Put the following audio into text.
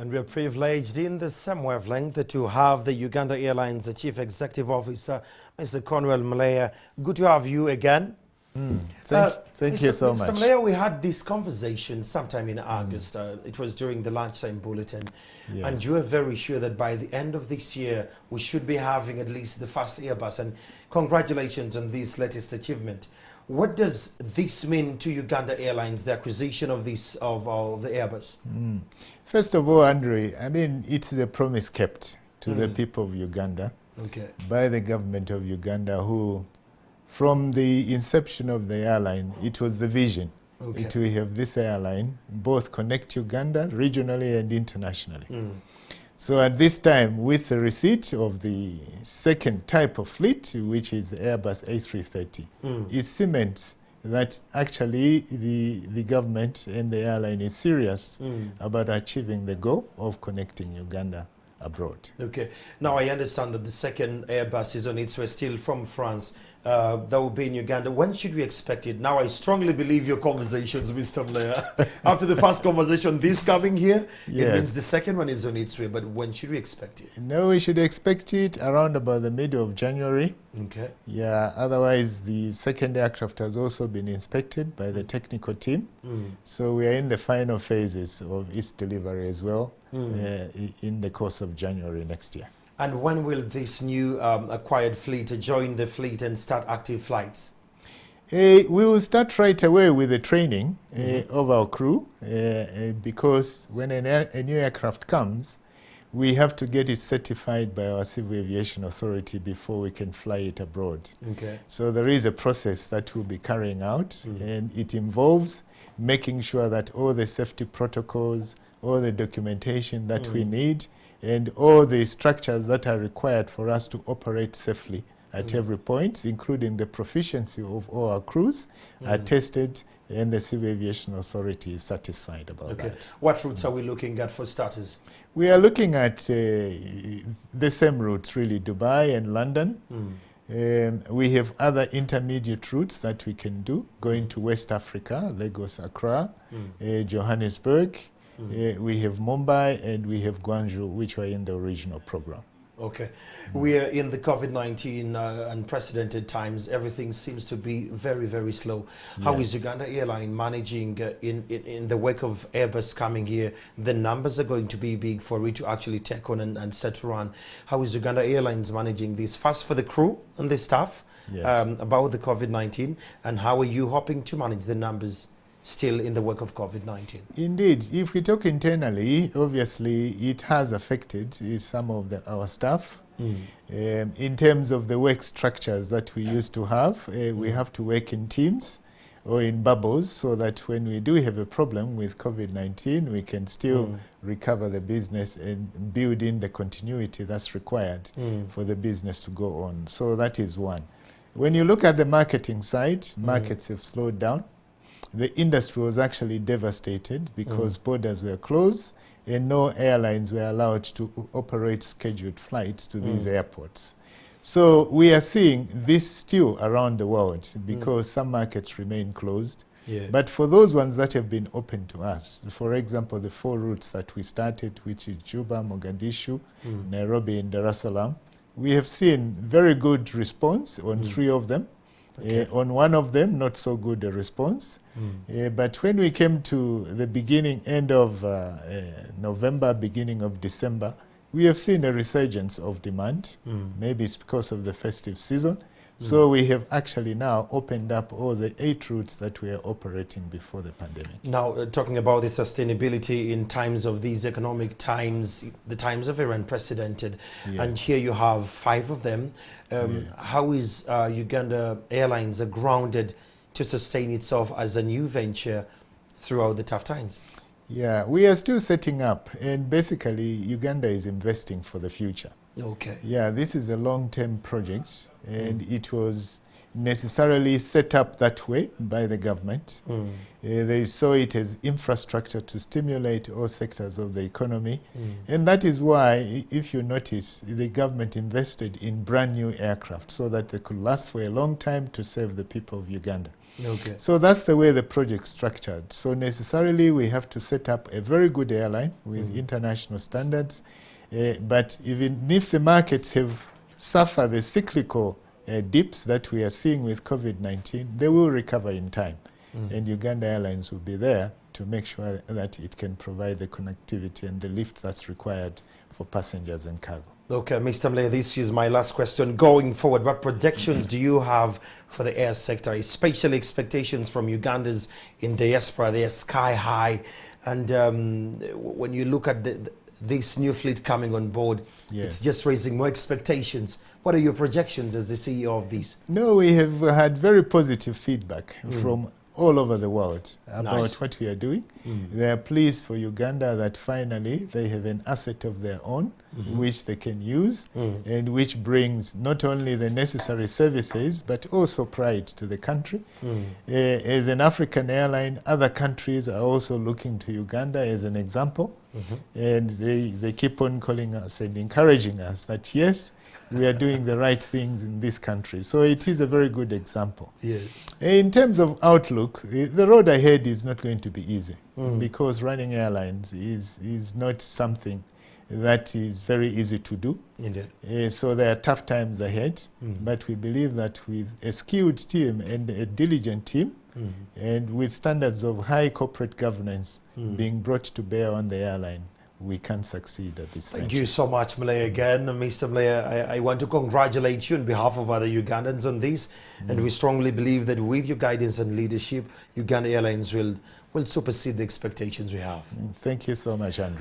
And we are privileged in the same wavelength to have the Uganda Airlines the Chief Executive Officer, Mr. Conwell Malaya. Good to have you again. Thank you so much. Mr. Malaya, we had this conversation sometime in August. It was during the lunchtime bulletin. Yes. And you were very sure that by the end of this year, we should be having at least the first Airbus. And congratulations on this latest achievement. What does this mean to Uganda Airlines, the acquisition of this of the Airbus? First of all, Andre, I mean, it's a promise kept to the people of Uganda by the government of Uganda, who, from the inception of the airline, it was the vision to have this airline both connect Uganda regionally and internationally. So at this time, with the receipt of the second type of fleet, which is the Airbus A330, it cements that actually the government and the airline is serious about achieving the goal of connecting Uganda abroad. Okay. Now I understand that the second Airbus is on its way still from France. That will be in Uganda. When should we expect it? Now I strongly believe your conversations, Mr. Blair. After the first conversation, this coming here, it means the second one is on its way. But when should we expect it? No, we should expect it around about the middle of January. Okay. Yeah, otherwise the second aircraft has also been inspected by the technical team. So we are in the final phases of its delivery as well in the course of January next year. And when will this new acquired fleet join the fleet and start active flights? We will start right away with the training of our crew because when a new aircraft comes, we have to get it certified by our Civil Aviation Authority before we can fly it abroad. Okay. So there is a process that we'll be carrying out, and it involves making sure that all the safety protocols, all the documentation that we need, and all the structures that are required for us to operate safely at every point, including the proficiency of all our crews, are tested, and the Civil Aviation Authority is satisfied about that. What routes are we looking at for starters? We are looking at the same routes, really, Dubai and London. We have other intermediate routes that we can do, going to West Africa, Lagos, Accra, Johannesburg. We have Mumbai and we have Guangzhou, which are in the original program. Okay. We are in the COVID-19 unprecedented times. Everything seems to be very, very slow. How is Uganda Airlines managing in the wake of Airbus coming here? The numbers are going to be big for it to actually take on and start to run. How is Uganda Airlines managing this? First for the crew and the staff about the COVID-19, and how are you hoping to manage the numbers still in the wake of COVID-19? Indeed, if we talk internally, obviously it has affected some of our staff. In terms of the work structures that we used to have, we have to work in teams or in bubbles so that when we do have a problem with COVID-19, we can still recover the business and build in the continuity that's required for the business to go on. So that is one. When you look at the marketing side, markets have slowed down. The industry was actually devastated because borders were closed and no airlines were allowed to operate scheduled flights to these airports. So we are seeing this still around the world because some markets remain closed. But for those ones that have been open to us, for example, the 4 routes that we started, which is Juba, Mogadishu, Nairobi, and Dar es Salaam, we have seen very good response on 3 of them. On one of them, not so good a response. But when we came to the end of November, beginning of December, we have seen a resurgence of demand. Maybe it's because of the festive season. So we have actually now opened up all the 8 routes that we are operating before the pandemic. Now, talking about the sustainability in times of these economic times, the times of unprecedented, and here you have 5 of them. How is Uganda Airlines grounded to sustain itself as a new venture throughout the tough times? Yeah, we are still setting up, and basically Uganda is investing for the future. Okay. Yeah, this is a long-term project, and it was necessarily set up that way by the government. They saw it as infrastructure to stimulate all sectors of the economy. And that is why, if you notice, the government invested in brand new aircraft so that they could last for a long time to serve the people of Uganda. Okay. So that's the way the project's structured. So necessarily we have to set up a very good airline with international standards. But even if the markets have suffered the cyclical dips that we are seeing with COVID-19, they will recover in time. And Uganda Airlines will be there to make sure that it can provide the connectivity and the lift that's required for passengers and cargo. Okay, Mr. Mle, this is my last question. Going forward, what projections do you have for the air sector, especially expectations from Ugandans in diaspora? They are sky high. And when you look at this new fleet coming on board, it's just raising more expectations. What are your projections as the CEO of this? No, we have had very positive feedback from all over the world about what we are doing. They are pleased for Uganda that finally they have an asset of their own which they can use and which brings not only the necessary services but also pride to the country. As an African airline, other countries are also looking to Uganda as an example, and they keep on calling us and encouraging us that yes, we are doing the right things in this country. So it is a very good example. Yes. In terms of outlook, the road ahead is not going to be easy because running airlines is not something that is very easy to do. Indeed. So there are tough times ahead, but we believe that with a skilled team and a diligent team, and with standards of high corporate governance being brought to bear on the airline, we can succeed at this Thank you so much, Mle, again. Mr. Mle, I want to congratulate you on behalf of other Ugandans on this. And we strongly believe that with your guidance and leadership, Uganda Airlines will supersede the expectations we have. Thank you so much, Andrew.